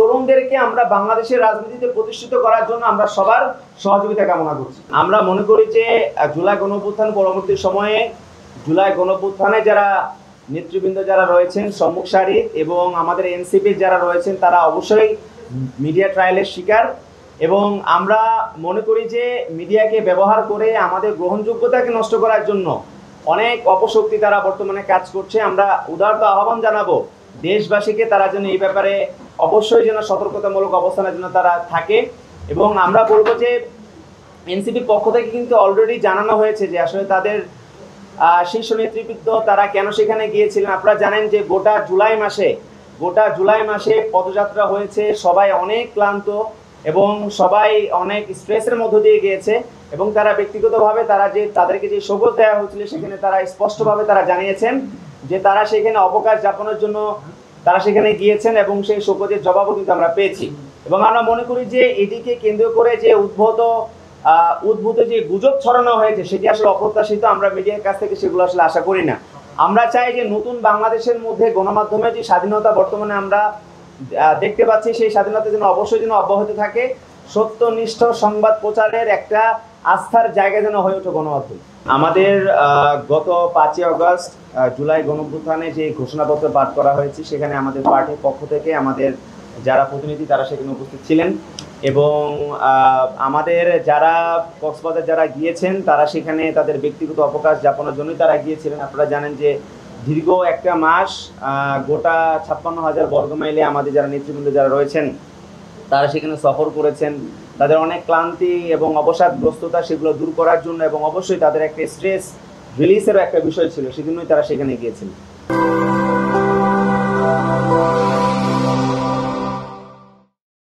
তরুণদেরকে আমরা বাংলাদেশের রাজনীতিতে প্রতিষ্ঠিত করার জন্য আমরা সবার সহযোগিতা কামনা করছি। আমরা মনে করি যে জুলাই গণঅভ্যুত্থান পরবর্তী সময়ে জুলাই গণঅভ্যুত্থানে যারা নেতৃবৃন্দ যারা রয়েছেন সম্মুখ সারি এবং আমাদের এনসিপির যারা রয়েছেন তারা অবশ্যই মিডিয়া ট্রায়ালের শিকার, এবং আমরা মনে করি যে মিডিয়াকে ব্যবহার করে আমাদের গ্রহণযোগ্যতাকে নষ্ট করার জন্য অনেক অপশক্তি তারা বর্তমানে কাজ করছে। আমরা উদারত আহ্বান জানাবো দেশবাসীকে তারা যেন এই ব্যাপারে অবশ্যই যেন সতর্কতামূলক অবস্থানের জন্য তারা থাকে, এবং আমরা বলবো যে এনসিপির পক্ষ থেকে কিন্তু অলরেডি জানানো হয়েছে যে আসলে তাদের শীর্ষ নেতৃবৃন্দ তারা কেন সেখানে গিয়েছিলেন। আপনারা জানেন যে গোটা জুলাই মাসে পদযাত্রা হয়েছে, সবাই অনেক ক্লান্ত এবং সবাই অনেক স্ট্রেসের মধ্য দিয়ে গিয়েছে, এবং তারা ব্যক্তিগতভাবে তাদেরকে যে শোকজ দেওয়া হয়েছিল সেখানে তারা স্পষ্টভাবে তারা জানিয়েছেন যে তারা সেখানে অবকাশ যাপনের জন্য তারা সেখানে গিয়েছেন, এবং সেই শোকজের জবাবও কিন্তু আমরা পেয়েছি। এবং আমরা মনে করি যে এটিকে কেন্দ্র করে যে উদ্ভূত যে গুজব ছড়ানো হয়েছে সেটি আসলে অপ্রত্যাশিত। আমরা মিডিয়ার কাছ থেকে সেগুলো আসলে আশা করি না। আমরা চাই যে নতুন বাংলাদেশের মধ্যে গণমাধ্যমের যে স্বাধীনতা বর্তমানে আমরা দেখতে পাচ্ছি সেই স্বাধীনতা যেন অবশ্যই যেন অব্যাহত থাকে, সত্যনিষ্ঠ সংবাদ প্রচারের একটা আস্থার জায়গা যেন হয়ে ওঠে গণমাধ্যম। আমাদের গত 5ই আগস্ট জুলাই গণঅভ্যুত্থানে যে ঘোষণাপত্র পাঠ করা হয়েছে সেখানে আমাদের পার্টির পক্ষ থেকে আমাদের যারা প্রতিনিধি তারা সেখানে উপস্থিত ছিলেন, এবং আমাদের যারা কক্সবাজার যারা গিয়েছেন তারা সেখানে তাদের ব্যক্তিগত অবকাশ যাপনের জন্যই তারা গিয়েছিলেন। আপনারা জানেন যে দীর্ঘ একটা মাস গোটা 56,000 বর্গমাইলে আমাদের যারা নেতৃবৃন্দ যারা রয়েছেন তারা সেখানে সফর করেছেন। তাদের অনেক ক্লান্তি এবং অবসাদগ্রস্ততা সেগুলো দূর করার জন্য, এবং অবশ্যই তাদের একটা স্ট্রেস রিলিজেরও একটা বিষয় ছিল, সেজন্যই তারা সেখানে গিয়েছিলেন।